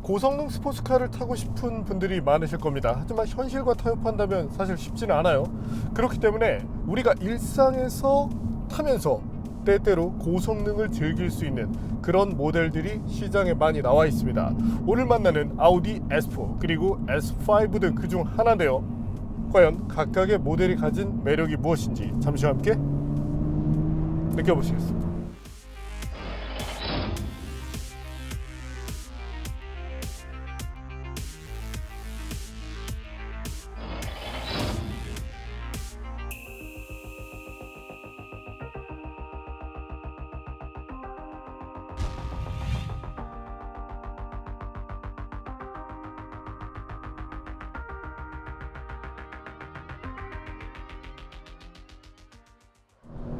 고성능 스포츠카를 타고 싶은 분들이 많으실 겁니다. 하지만 현실과 타협한다면 사실 쉽지는 않아요. 그렇기 때문에 우리가 일상에서 타면서 때때로 고성능을 즐길 수 있는 그런 모델들이 시장에 많이 나와 있습니다. 오늘 만나는 아우디 S4 그리고 S5 등 그중 하나인데요. 과연 각각의 모델이 가진 매력이 무엇인지 잠시 함께 느껴보시겠습니다.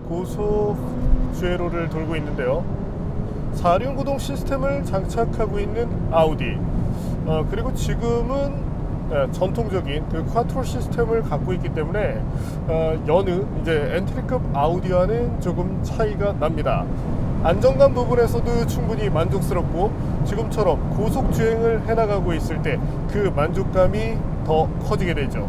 고속 주회로를 돌고 있는데요. 4륜 구동 시스템을 장착하고 있는 아우디, 그리고 지금은 전통적인 그 쿼트로 시스템을 갖고 있기 때문에 여느 이제 엔트리급 아우디와는 조금 차이가 납니다. 안정감 부분에서도 충분히 만족스럽고 지금처럼 고속 주행을 해나가고 있을 때 그 만족감이 더 커지게 되죠.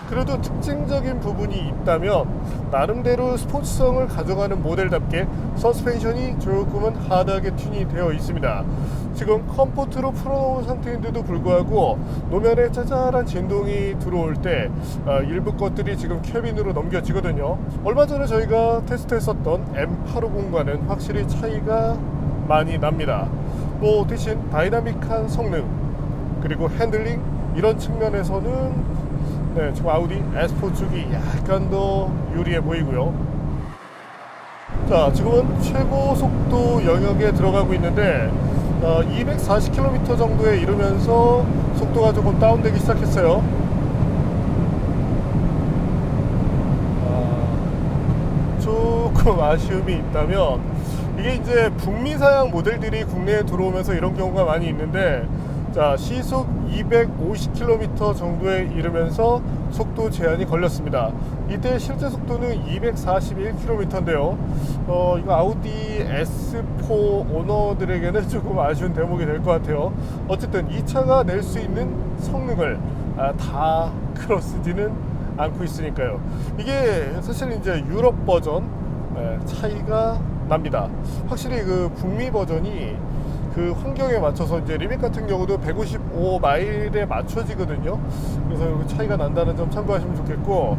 그래도 특징적인 부분이 있다면 나름대로 스포츠성을 가져가는 모델답게 서스펜션이 조금은 하드하게 튠이 되어 있습니다. 지금 컴포트로 풀어놓은 상태인데도 불구하고 노면에 짜잘한 진동이 들어올 때 일부 것들이 지금 캐빈으로 넘겨지거든요. 얼마 전에 저희가 테스트했었던 M850과는 확실히 차이가 많이 납니다. 대신 다이나믹한 성능 그리고 핸들링 이런 측면에서는 지금 아우디 S4 쪽이 약간 더 유리해 보이고요. 자, 지금은 최고 속도 영역에 들어가고 있는데 240km 정도에 이르면서 속도가 조금 다운되기 시작했어요. 조금 아쉬움이 있다면 이게 이제 북미 사양 모델들이 국내에 들어오면서 이런 경우가 많이 있는데, 자, 시속 250km 정도에 이르면서 속도 제한이 걸렸습니다. 이때 실제 속도는 241km인데요. 이거 아우디 S4 오너들에게는 조금 아쉬운 대목이 될 것 같아요. 어쨌든 이 차가 낼 수 있는 성능을 다 끌어쓰지는 않고 있으니까요. 이게 사실 이제 유럽 버전 차이가 납니다. 확실히 그 북미 버전이 그 환경에 맞춰서 이제 리밋 같은 경우도 155마일에 맞춰지거든요. 그래서 차이가 난다는 점 참고하시면 좋겠고,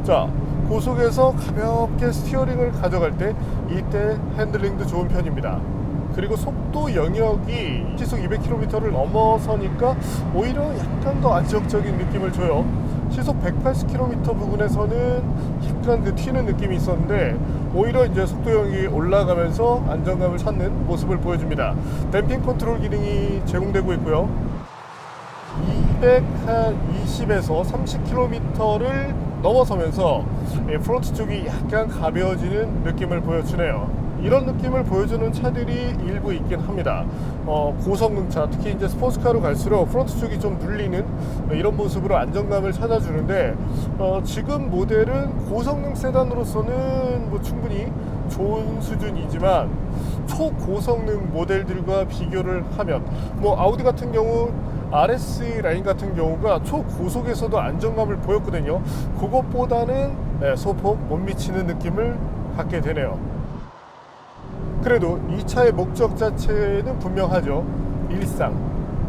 자, 고속에서 가볍게 스티어링을 가져갈 때 이때 핸들링도 좋은 편입니다. 그리고 속도 영역이 시속 200km를 넘어서니까 오히려 약간 더 안정적인 느낌을 줘요. 시속 180km 부분에서는 약간 그 튀는 느낌이 있었는데 오히려 이제 속도 영역이 올라가면서 안정감을 찾는 모습을 보여줍니다. 댐핑 컨트롤 기능이 제공되고 있고요. 220에서 30km를 넘어서면서 프론트 쪽이 약간 가벼워지는 느낌을 보여주네요. 이런 느낌을 보여주는 차들이 일부 있긴 합니다. 고성능차, 특히 이제 스포츠카로 갈수록 프론트 쪽이 좀 눌리는 이런 모습으로 안정감을 찾아주는데, 지금 모델은 고성능 세단으로서는 충분히 좋은 수준이지만 초고성능 모델들과 비교를 하면 아우디 같은 경우 RS 라인 같은 경우가 초고속에서도 안정감을 보였거든요. 그것보다는 소폭 못 미치는 느낌을 갖게 되네요. 그래도 이 차의 목적 자체는 분명하죠. 일상,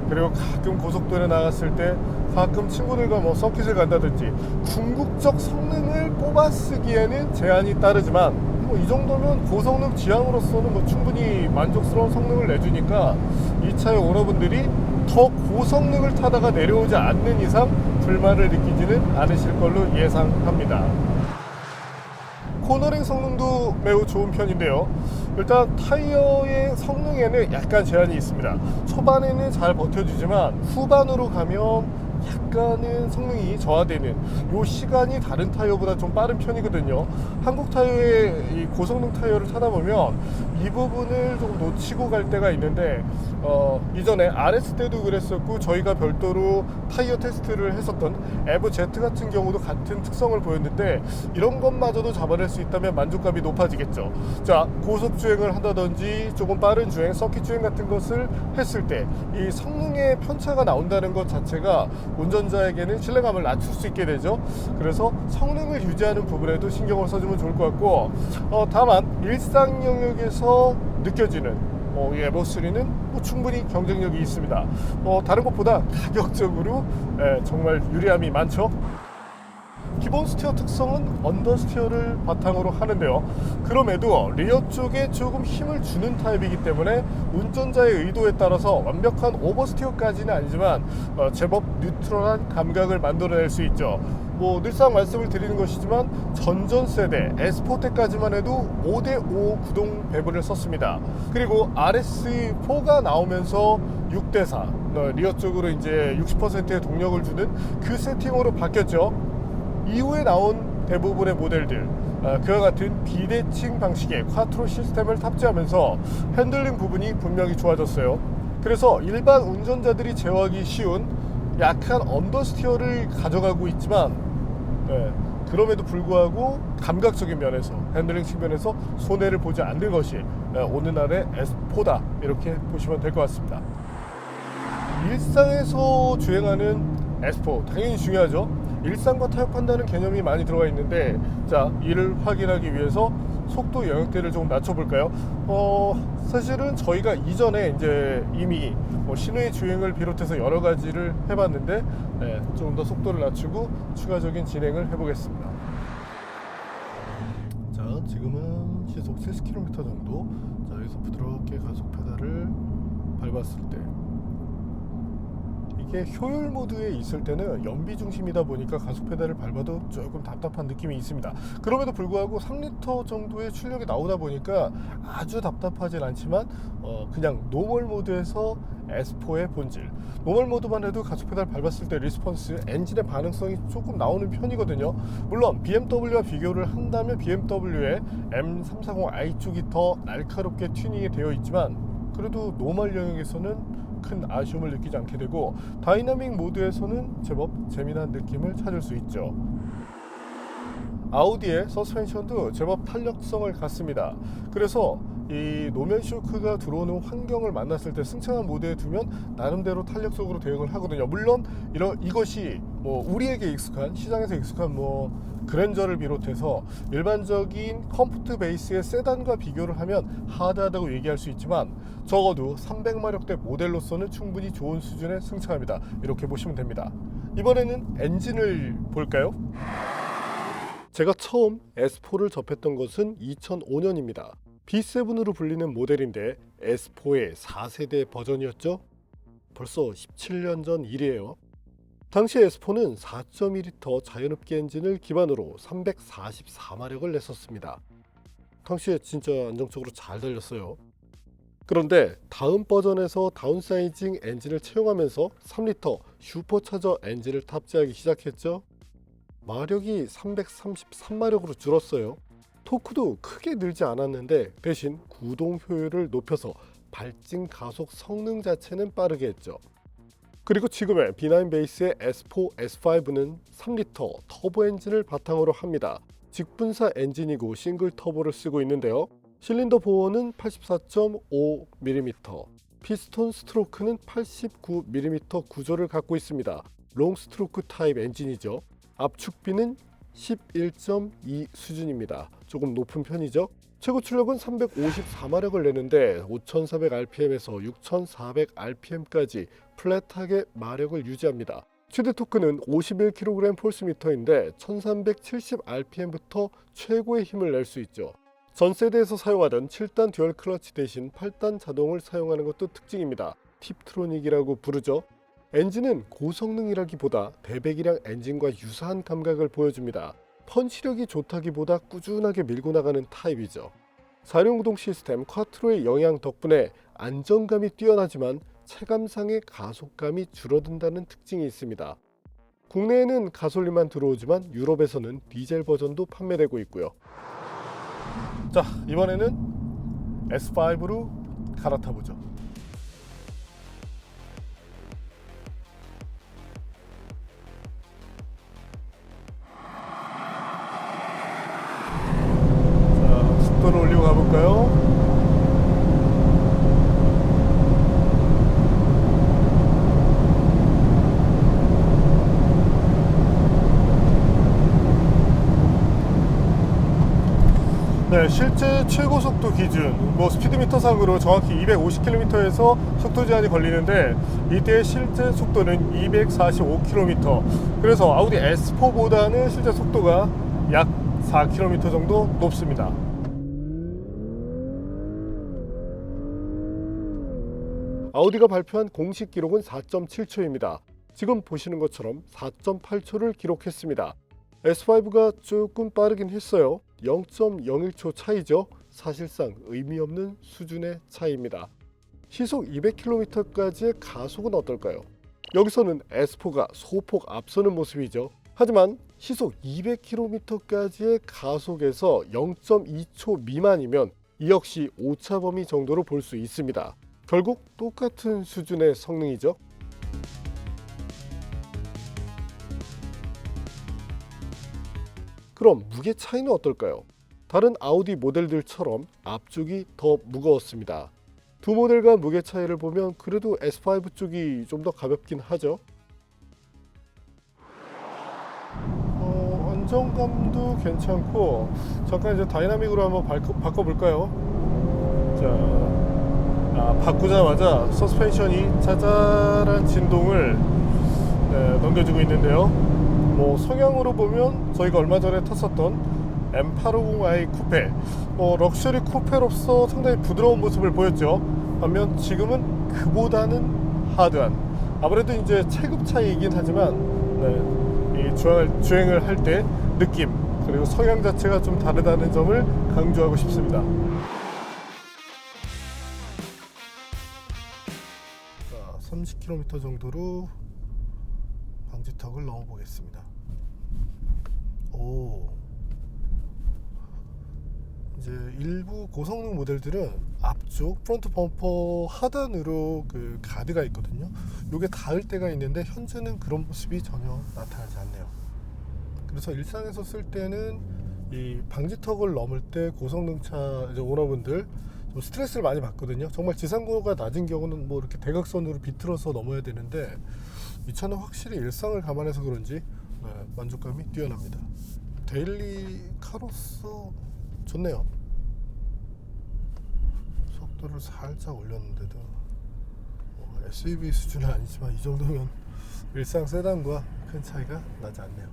그리고 가끔 고속도로에 나갔을 때 가끔 친구들과 서킷을 간다든지 궁극적 성능을 뽑아 쓰기에는 제한이 따르지만 이 정도면 고성능 지향으로서는 충분히 만족스러운 성능을 내주니까 이 차의 오너분들이 더 고성능을 타다가 내려오지 않는 이상 불만을 느끼지는 않으실 걸로 예상합니다. 코너링 성능도 매우 좋은 편인데요. 일단 타이어의 성능에는 약간 제한이 있습니다. 초반에는 잘 버텨주지만 후반으로 가면 약간은 성능이 저하되는 요 시간이 다른 타이어보다 좀 빠른 편이거든요. 한국 타이어의 이 고성능 타이어를 찾아보면 이 부분을 좀 놓치고 갈 때가 있는데 이전에 RS 때도 그랬었고 저희가 별도로 타이어 테스트를 했었던 에브 Z 같은 경우도 같은 특성을 보였는데 이런 것마저도 잡아낼 수 있다면 만족감이 높아지겠죠. 자, 고속 주행을 한다든지 조금 빠른 주행, 서킷 주행 같은 것을 했을 때 이 성능의 편차가 나온다는 것 자체가 운전자에게는 신뢰감을 낮출 수 있게 되죠. 그래서 성능을 유지하는 부분에도 신경을 써주면 좋을 것 같고 다만 일상 영역에서 느껴지는 이 에버3는 충분히 경쟁력이 있습니다. 다른 것보다 가격적으로 정말 유리함이 많죠. 기본 스티어 특성은 언더스티어를 바탕으로 하는데요. 그럼에도 리어 쪽에 조금 힘을 주는 타입이기 때문에 운전자의 의도에 따라서 완벽한 오버스티어까지는 아니지만 제법 뉴트럴한 감각을 만들어낼 수 있죠. 늘상 말씀을 드리는 것이지만 전전 세대 S4 때까지만 해도 5대5 구동 배분을 썼습니다. 그리고 RS4가 나오면서 6대4 리어 쪽으로 이제 60%의 동력을 주는 그 세팅으로 바뀌었죠. 이후에 나온 대부분의 모델들 그와 같은 비대칭 방식의 콰트로 시스템을 탑재하면서 핸들링 부분이 분명히 좋아졌어요. 그래서 일반 운전자들이 제어하기 쉬운 약한 언더스티어를 가져가고 있지만 그럼에도 불구하고 감각적인 면에서 핸들링 측면에서 손해를 보지 않는 것이 오늘날의 S4다 이렇게 보시면 될 것 같습니다. 일상에서 주행하는 S4 당연히 중요하죠. 일상과 타협한다는 개념이 많이 들어가 있는데 자, 이를 확인하기 위해서 속도 영역대를 좀 낮춰볼까요? 사실은 저희가 이전에 이제 이미 시내 주행을 비롯해서 여러 가지를 해봤는데 조금 더 속도를 낮추고 추가적인 진행을 해보겠습니다. 자, 지금은 시속 70km 정도. 자, 여기서 부드럽게 가속 페달을 밟았을 때 이게 효율 모드에 있을 때는 연비 중심이다 보니까 가속 페달을 밟아도 조금 답답한 느낌이 있습니다. 그럼에도 불구하고 3리터 정도의 출력이 나오다 보니까 아주 답답하진 않지만 그냥 노멀 모드에서 S4의 본질, 노멀 모드만 해도 가속 페달 밟았을 때 리스폰스, 엔진의 반응성이 조금 나오는 편이거든요. 물론 BMW와 비교를 한다면 BMW의 M340i 쪽이 더 날카롭게 튜닝이 되어 있지만 그래도 노멀 영역에서는 큰 아쉬움을 느끼지 않게 되고 다이나믹 모드에서는 제법 재미난 느낌을 찾을 수 있죠. 아우디의 서스펜션도 제법 탄력성을 갖습니다. 그래서 이 노면 쇼크가 들어오는 환경을 만났을 때 승차감 모드에 두면 나름대로 탄력적으로 대응을 하거든요. 물론 이것이 우리에게 익숙한, 시장에서 익숙한 그랜저를 비롯해서 일반적인 컴포트 베이스의 세단과 비교를 하면 하드하다고 얘기할 수 있지만 적어도 300마력대 모델로서는 충분히 좋은 수준의 승차감이다 이렇게 보시면 됩니다. 이번에는 엔진을 볼까요? 제가 처음 S4를 접했던 것은 2005년입니다. B7으로 불리는 모델인데 S4의 4세대 버전이었죠. 벌써 17년 전 일이에요. 당시 S4는 4.2L 자연흡기 엔진을 기반으로 344마력을 냈었습니다. 당시에 진짜 안정적으로 잘 달렸어요. 그런데 다음 버전에서 다운사이징 엔진을 채용하면서 3L 슈퍼차저 엔진을 탑재하기 시작했죠. 마력이 333마력으로 줄었어요. 토크도 크게 늘지 않았는데 대신 구동 효율을 높여서 발진 가속 성능 자체는 빠르게 했죠. 그리고 지금의 B9 베이스의 S4, S5는 3리터 터보 엔진을 바탕으로 합니다. 직분사 엔진이고 싱글 터보를 쓰고 있는데요. 실린더 보어는 84.5mm, 피스톤 스트로크는 89mm 구조를 갖고 있습니다. 롱 스트로크 타입 엔진이죠. 압축비는 11.2 수준입니다. 조금 높은 편이죠. 최고 출력은 354마력을 내는데 5400rpm에서 6400rpm까지 플랫하게 마력을 유지합니다. 최대 토크는 51kg 폴스미터인데 1370rpm부터 최고의 힘을 낼 수 있죠. 전 세대에서 사용하던 7단 듀얼 클러치 대신 8단 자동을 사용하는 것도 특징입니다. 팁트로닉이라고 부르죠. 엔진은 고성능이라기보다 대배기량 엔진과 유사한 감각을 보여줍니다. 펀치력이 좋다기보다 꾸준하게 밀고 나가는 타입이죠. 4륜구동 시스템 콰트로의 영향 덕분에 안정감이 뛰어나지만 체감상의 가속감이 줄어든다는 특징이 있습니다. 국내에는 가솔린만 들어오지만 유럽에서는 디젤 버전도 판매되고 있고요. 자, 이번에는 S5로 갈아타보죠. 자, 속도를 올리고 가볼까요? 네, 실제 최고 속도 기준, 스피드미터상으로 정확히 250km에서 속도 제한이 걸리는데 이때의 실제 속도는 245km. 그래서 아우디 S4보다는 실제 속도가 약 4km 정도 높습니다. 아우디가 발표한 공식 기록은 4.7초입니다. 지금 보시는 것처럼 4.8초를 기록했습니다. S5가 조금 빠르긴 했어요. 0.01초 차이죠. 사실상 의미 없는 수준의 차이입니다. 시속 200km까지의 가속은 어떨까요? 여기서는 S4가 소폭 앞서는 모습이죠. 하지만 시속 200km까지의 가속에서 0.2초 미만이면 이 역시 오차 범위 정도로 볼 수 있습니다. 결국 똑같은 수준의 성능이죠. 그럼 무게 차이는 어떨까요? 다른 아우디 모델들처럼 앞쪽이 더 무거웠습니다. 두 모델과 무게 차이를 보면 그래도 S5 쪽이 좀 더 가볍긴 하죠. 안정감도 괜찮고, 잠깐 이제 다이나믹으로 한번 바꿔볼까요? 자, 바꾸자마자 서스펜션이 짜잘한 진동을 넘겨주고 있는데요. 성향으로 보면 저희가 얼마 전에 탔었던 M850i 쿠페, 럭셔리 쿠페로서 상당히 부드러운 모습을 보였죠. 반면 지금은 그보다는 하드한, 아무래도 이제 체급 차이이긴 하지만 이 주행을 할 때 느낌 그리고 성향 자체가 좀 다르다는 점을 강조하고 싶습니다. 자, 30km 정도로 방지턱을 넘어보겠습니다. 이제 일부 고성능 모델들은 앞쪽 프론트 범퍼 하단으로 그 가드가 있거든요. 이게 닿을 때가 있는데 현재는 그런 모습이 전혀 나타나지 않네요. 그래서 일상에서 쓸 때는 이 방지턱을 넘을 때 고성능차 이제 오너분들 좀 스트레스를 많이 받거든요. 정말 지상고가 낮은 경우는 이렇게 대각선으로 비틀어서 넘어야 되는데 이 차는 확실히 일상을 감안해서 그런지 만족감이 뛰어납니다. 데일리 카로서 좋네요. 속도를 살짝 올렸는데도 SUV 수준은 아니지만 이 정도면 일상 세단과 큰 차이가 나지 않네요.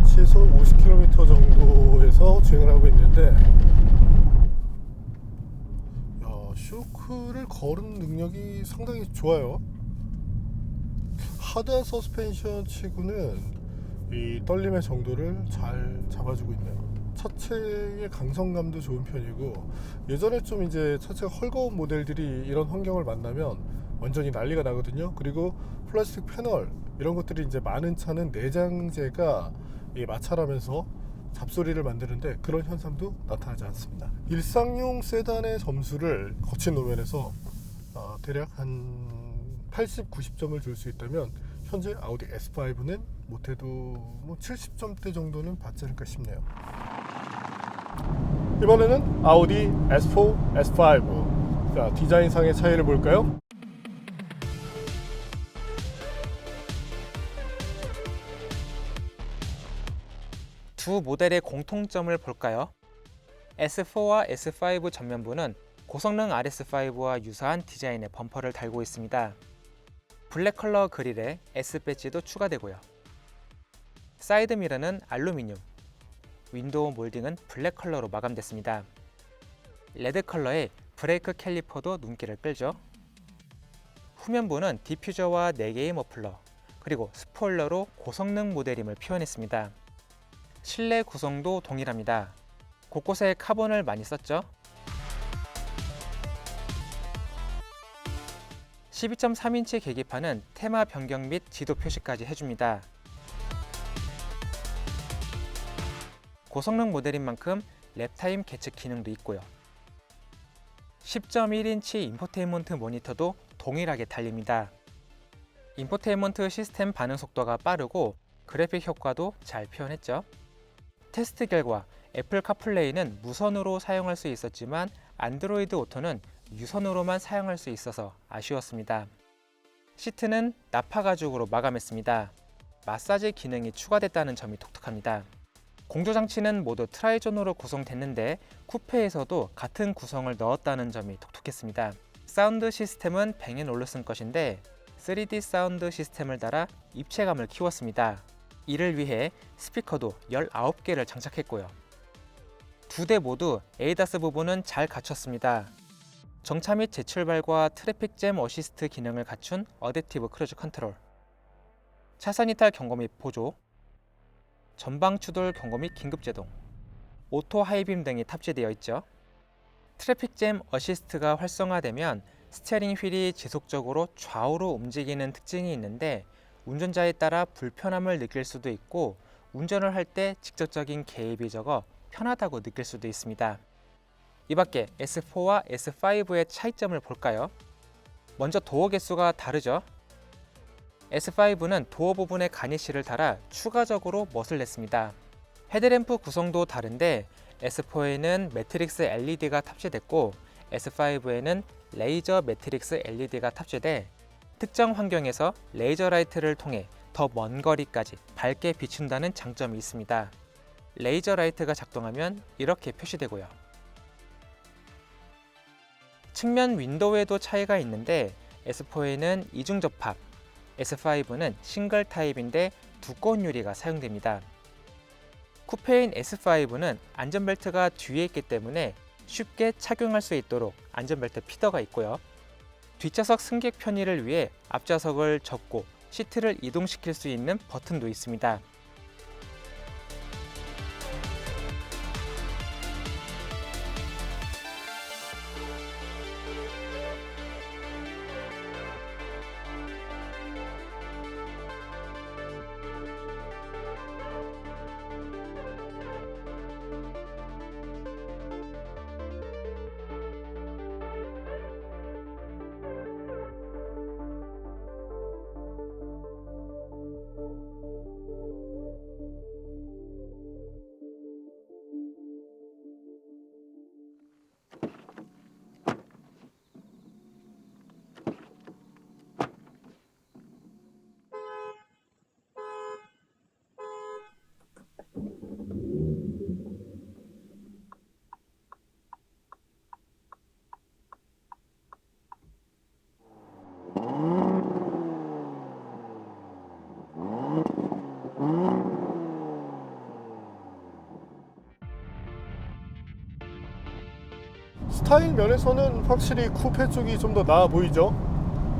시속 50km 정도에서 주행을 하고 있는데 쇼크를 거는 능력이 상당히 좋아요. 하드한 서스펜션 치고는 이 떨림의 정도를 잘 잡아주고 있네요. 차체의 강성감도 좋은 편이고, 예전에 좀 이제 차체가 헐거운 모델들이 이런 환경을 만나면 완전히 난리가 나거든요. 그리고 플라스틱 패널 이런 것들이 이제 많은 차는 내장재가 마찰하면서 잡소리를 만드는데 그런 현상도 나타나지 않습니다. 일상용 세단의 점수를 거친 노면에서 대략 한 80, 90점을 줄 수 있다면 현재 아우디 S5는 못해도 70점대 정도는 받지 않을까 싶네요. 이번에는 아우디 S4, S5. 자, 디자인상의 차이를 볼까요? 두 모델의 공통점을 볼까요? S4와 S5 전면부는 고성능 RS5와 유사한 디자인의 범퍼를 달고 있습니다. 블랙 컬러 그릴에 S 배지도 추가되고요. 사이드 미러는 알루미늄, 윈도우 몰딩은 블랙 컬러로 마감됐습니다. 레드 컬러의 브레이크 캘리퍼도 눈길을 끌죠. 후면부는 디퓨저와 4개의 머플러, 그리고 스포일러로 고성능 모델임을 표현했습니다. 실내 구성도 동일합니다. 곳곳에 카본을 많이 썼죠. 12.3인치 계기판은 테마 변경 및 지도 표시까지 해줍니다. 고성능 모델인 만큼 랩타임 계측 기능도 있고요. 10.1인치 인포테인먼트 모니터도 동일하게 달립니다. 인포테인먼트 시스템 반응 속도가 빠르고 그래픽 효과도 잘 표현했죠. 테스트 결과 애플 카플레이는 무선으로 사용할 수 있었지만 안드로이드 오토는 유선으로만 사용할 수 있어서 아쉬웠습니다. 시트는 나파 가죽으로 마감했습니다. 마사지 기능이 추가됐다는 점이 독특합니다. 공조장치는 모두 트라이존으로 구성됐는데 쿠페에서도 같은 구성을 넣었다는 점이 독특했습니다. 사운드 시스템은 뱅 앤 올루슨 것인데 3D 사운드 시스템을 달아 입체감을 키웠습니다. 이를 위해 스피커도 19개를 장착했고요. 두 대 모두 ADAS 부분은 잘 갖췄습니다. 정차 및 재출발과 트래픽 잼 어시스트 기능을 갖춘 어댑티브 크루즈 컨트롤, 차선 이탈 경고 및 보조, 전방 추돌 경고 및 긴급 제동, 오토 하이빔 등이 탑재되어 있죠. 트래픽 잼 어시스트가 활성화되면 스티어링 휠이 지속적으로 좌우로 움직이는 특징이 있는데 운전자에 따라 불편함을 느낄 수도 있고 운전을 할 때 직접적인 개입이 적어 편하다고 느낄 수도 있습니다. 이 밖에 S4와 S5의 차이점을 볼까요? 먼저 도어 개수가 다르죠. S5는 도어 부분에 가니쉬를 달아 추가적으로 멋을 냈습니다. 헤드램프 구성도 다른데 S4에는 매트릭스 LED가 탑재됐고 S5에는 레이저 매트릭스 LED가 탑재돼 특정 환경에서 레이저 라이트를 통해 더 먼 거리까지 밝게 비춘다는 장점이 있습니다. 레이저 라이트가 작동하면 이렇게 표시되고요. 측면 윈도우에도 차이가 있는데 S4에는 이중 접합, S5는 싱글 타입인데 두꺼운 유리가 사용됩니다. 쿠페인 S5는 안전벨트가 뒤에 있기 때문에 쉽게 착용할 수 있도록 안전벨트 피더가 있고요. 뒷좌석 승객 편의를 위해 앞좌석을 접고 시트를 이동시킬 수 있는 버튼도 있습니다. 스타일 면에서는 확실히 쿠페 쪽이 좀 더 나아 보이죠.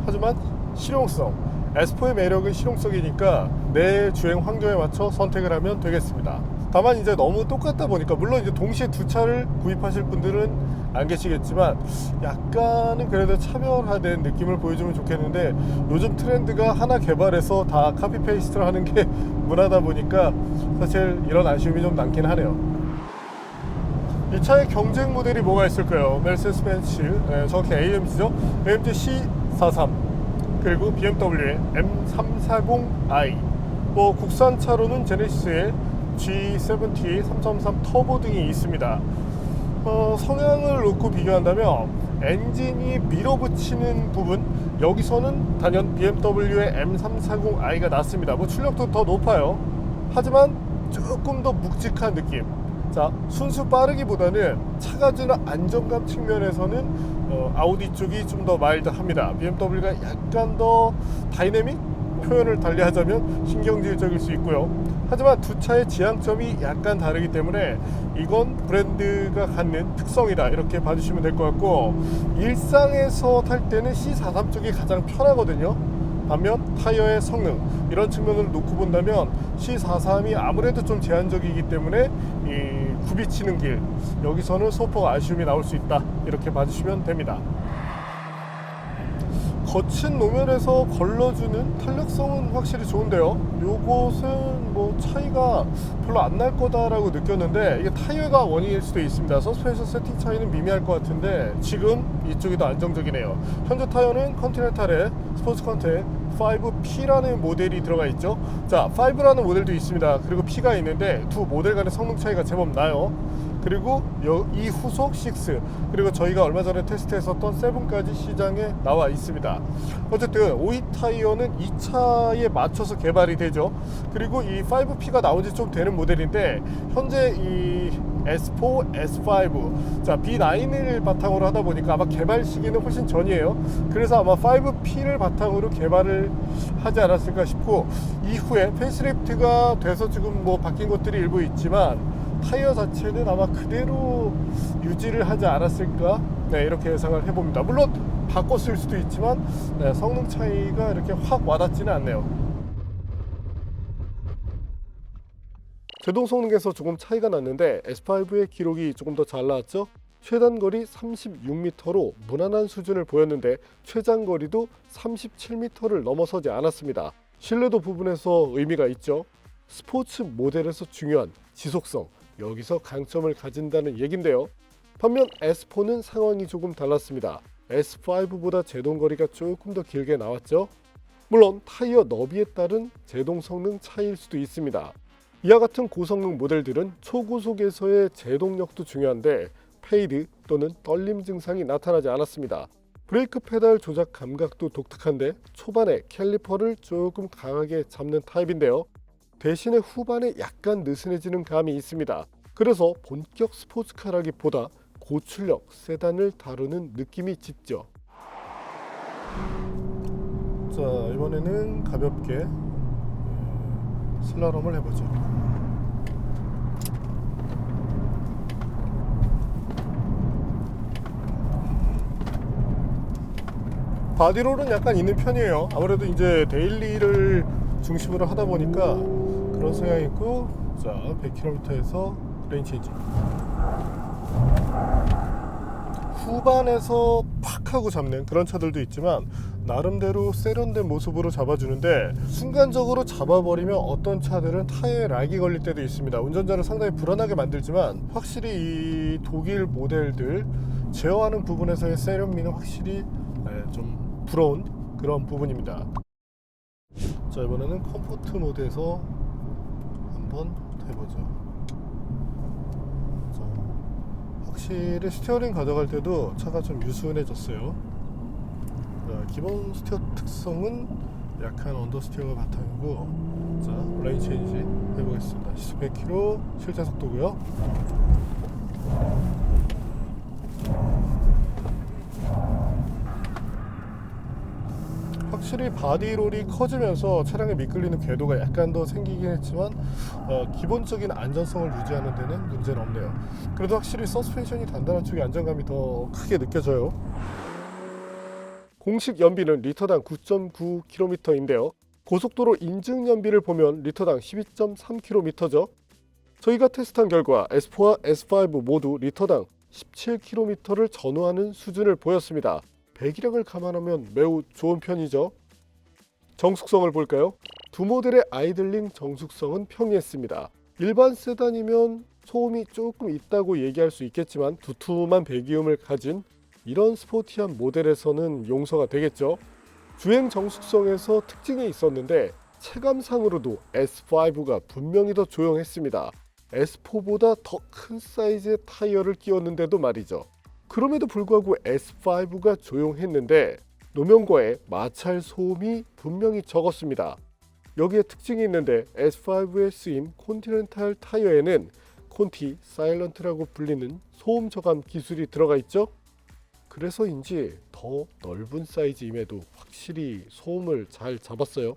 하지만 실용성, S4의 매력은 실용성이니까 내 주행 환경에 맞춰 선택을 하면 되겠습니다. 다만 이제 너무 똑같다 보니까 물론 이제 동시에 두 차를 구입하실 분들은 안 계시겠지만 약간은 그래도 차별화된 느낌을 보여주면 좋겠는데 요즘 트렌드가 하나 개발해서 다 카피 페이스트를 하는 게 문화다 보니까 사실 이런 아쉬움이 좀 남긴 하네요. 이 차의 경쟁 모델이 뭐가 있을까요? 메르세데스 벤츠, 정확히 AMG죠. AMG C43 그리고 BMW의 M340i, 뭐 국산차로는 제네시스의 G70 3.3 터보 등이 있습니다. 성향을 놓고 비교한다면 엔진이 밀어붙이는 부분, 여기서는 단연 BMW의 M340i가 낫습니다. 뭐 출력도 더 높아요. 하지만 조금 더 묵직한 느낌. 자, 순수 빠르기보다는 차가 주는 안정감 측면에서는 아우디 쪽이 좀 더 마일드합니다. BMW가 약간 더 다이내믹? 표현을 달리하자면 신경질적일 수 있고요. 하지만 두 차의 지향점이 약간 다르기 때문에 이건 브랜드가 갖는 특성이다 이렇게 봐주시면 될 것 같고, 일상에서 탈 때는 C43 쪽이 가장 편하거든요. 반면 타이어의 성능 이런 측면을 놓고 본다면 C43이 아무래도 좀 제한적이기 때문에 이 굽이치는 길, 여기서는 소폭 아쉬움이 나올 수 있다 이렇게 봐주시면 됩니다. 거친 노면에서 걸러주는 탄력성은 확실히 좋은데요. 요것은 뭐 차이가 별로 안 날 거다라고 느꼈는데 이게 타이어가 원인일 수도 있습니다. 서스펜션 세팅 차이는 미미할 것 같은데 지금 이쪽이 더 안정적이네요. 현재 타이어는 컨티넨탈의 스포츠 컨택 5P라는 모델이 들어가 있죠. 자, 5라는 모델도 있습니다. 그리고 P가 있는데 두 모델 간의 성능 차이가 제법 나요. 그리고 이 후속 6, 그리고 저희가 얼마 전에 테스트했었던 7까지 시장에 나와 있습니다. 어쨌든 5위 타이어는 이 차에 맞춰서 개발이 되죠. 그리고 이 5P가 나온 지 좀 되는 모델인데 현재 이 S4, S5, 자 B9을 바탕으로 하다 보니까 아마 개발 시기는 훨씬 전이에요. 그래서 아마 5P를 바탕으로 개발을 하지 않았을까 싶고, 이후에 페이스리프트가 돼서 지금 뭐 바뀐 것들이 일부 있지만 타이어 자체는 아마 그대로 유지를 하지 않았을까, 네, 이렇게 예상을 해봅니다. 물론 바꿨을 수도 있지만 네, 성능 차이가 이렇게 확 와닿지는 않네요. 제동 성능에서 조금 차이가 났는데 S5의 기록이 조금 더 잘 나왔죠. 최단거리 36m로 무난한 수준을 보였는데 최장거리도 37m를 넘어서지 않았습니다. 신뢰도 부분에서 의미가 있죠. 스포츠 모델에서 중요한 지속성, 여기서 강점을 가진다는 얘긴데요. 반면 S4는 상황이 조금 달랐습니다. S5보다 제동거리가 조금 더 길게 나왔죠. 물론 타이어 너비에 따른 제동 성능 차이일 수도 있습니다. 이와 같은 고성능 모델들은 초고속에서의 제동력도 중요한데 페이드 또는 떨림 증상이 나타나지 않았습니다. 브레이크 페달 조작 감각도 독특한데 초반에 캘리퍼를 조금 강하게 잡는 타입인데요. 대신에 후반에 약간 느슨해지는 감이 있습니다. 그래서 본격 스포츠카라기보다 고출력 세단을 다루는 느낌이 짙죠. 자, 이번에는 가볍게 슬라롬을 해보죠. 바디롤은 약간 있는 편이에요. 아무래도 이제 데일리를 중심으로 하다 보니까 그런 성향이 있고, 자 100km에서 레인 체인지 후반에서 팍 하고 잡는 그런 차들도 있지만 나름대로 세련된 모습으로 잡아주는데 순간적으로 잡아버리면 어떤 차들은 타이어에 락이 걸릴 때도 있습니다. 운전자를 상당히 불안하게 만들지만 확실히 이 독일 모델들 제어하는 부분에서의 세련미는 확실히 좀 부러운 그런 부분입니다. 자, 이번에는 컴포트 모드에서 한번 해보죠. 자, 확실히 스티어링 가져갈 때도 차가 좀 유순해졌어요. 자, 기본 스티어 특성은 약한 언더스티어가 바탕이고, 자 레인 체인지 해보겠습니다. 시속 100km 실제 속도고요. 확실히 바디롤이 커지면서 차량에 미끌리는 궤도가 약간 더 생기긴 했지만 기본적인 안전성을 유지하는 데는 문제는 없네요. 그래도 확실히 서스펜션이 단단한 쪽이 안정감이 더 크게 느껴져요. 공식 연비는 리터당 9.9km인데요. 고속도로 인증 연비를 보면 리터당 12.3km죠. 저희가 테스트한 결과 S4와 S5 모두 리터당 17km를 전후하는 수준을 보였습니다. 배기량을 감안하면 매우 좋은 편이죠. 정숙성을 볼까요? 두 모델의 아이들링 정숙성은 평이했습니다. 일반 세단이면 소음이 조금 있다고 얘기할 수 있겠지만 두툼한 배기음을 가진 이런 스포티한 모델에서는 용서가 되겠죠. 주행 정숙성에서 특징이 있었는데 체감상으로도 S5가 분명히 더 조용했습니다. S4보다 더 큰 사이즈의 타이어를 끼웠는데도 말이죠. 그럼에도 불구하고 S5가 조용했는데 노면과의 마찰 소음이 분명히 적었습니다. 여기에 특징이 있는데 S5에 쓰인 콘티넨탈 타이어에는 콘티 사일런트라고 불리는 소음 저감 기술이 들어가 있죠. 그래서인지 더 넓은 사이즈임에도 확실히 소음을 잘 잡았어요.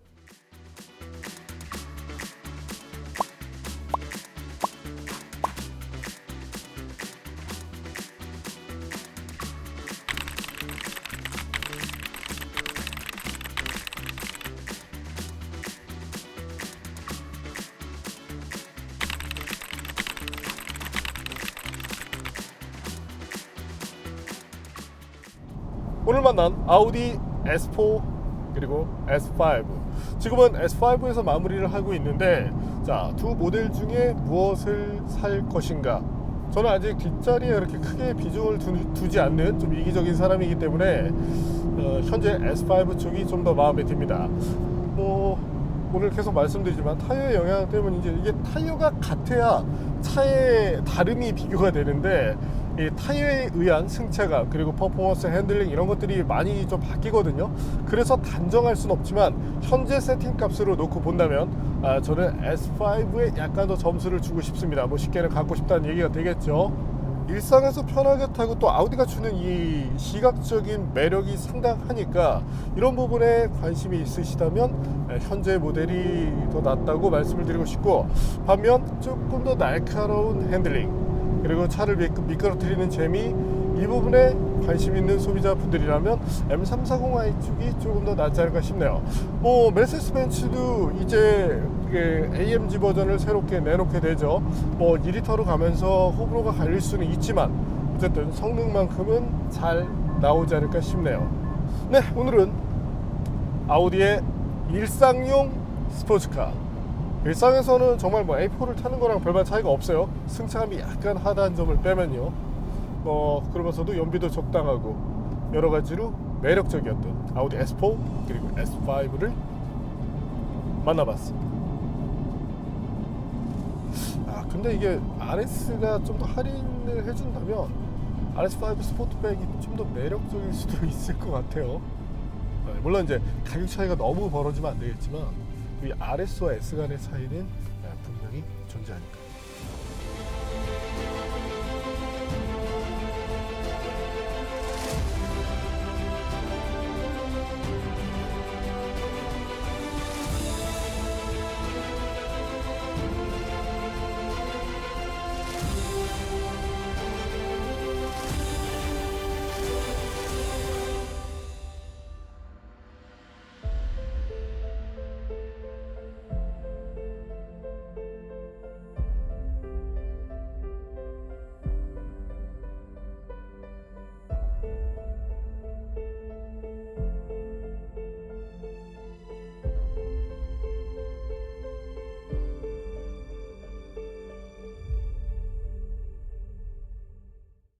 오늘 만난 아우디 S4 그리고 S5. 지금은 S5에서 마무리를 하고 있는데, 자, 두 모델 중에 무엇을 살 것인가? 저는 아직 뒷자리에 이렇게 크게 비중을 두지 않는 좀 이기적인 사람이기 때문에 현재 S5 쪽이 좀 더 마음에 듭니다. 뭐 오늘 계속 말씀드리지만 타이어의 영향 때문인지 이게 타이어가 같아야 차의 다름이 비교가 되는데, 이 타이어에 의한 승차감 그리고 퍼포먼스, 핸들링 이런 것들이 많이 좀 바뀌거든요. 그래서 단정할 수는 없지만 현재 세팅 값으로 놓고 본다면 저는 S5에 약간 더 점수를 주고 싶습니다. 뭐 쉽게는 갖고 싶다는 얘기가 되겠죠. 일상에서 편하게 타고 또 아우디가 주는 이 시각적인 매력이 상당하니까 이런 부분에 관심이 있으시다면 현재 모델이 더 낫다고 말씀을 드리고 싶고, 반면 조금 더 날카로운 핸들링 그리고 차를 미끄러뜨리는 재미, 이 부분에 관심 있는 소비자분들이라면 M340i 쪽이 조금 더 낫지 않을까 싶네요. 뭐 메르세데스 벤츠도 이제 AMG 버전을 새롭게 내놓게 되죠. 뭐 2리터로 가면서 호불호가 갈릴 수는 있지만 어쨌든 성능만큼은 잘 나오지 않을까 싶네요. 네, 오늘은 아우디의 일상용 스포츠카, 일상에서는 정말 뭐 A4를 타는 거랑 별반 차이가 없어요. 승차감이 약간 하다한 점을 빼면요. 그러면서도 연비도 적당하고 여러 가지로 매력적이었던 아우디 S4 그리고 S5를 만나봤습니다. 근데 이게 RS가 좀 더 할인을 해준다면 RS5 스포트백이 좀 더 매력적일 수도 있을 것 같아요. 물론 이제 가격 차이가 너무 벌어지면 안 되겠지만 이 RS와 S 간의 차이는 분명히 존재하니까.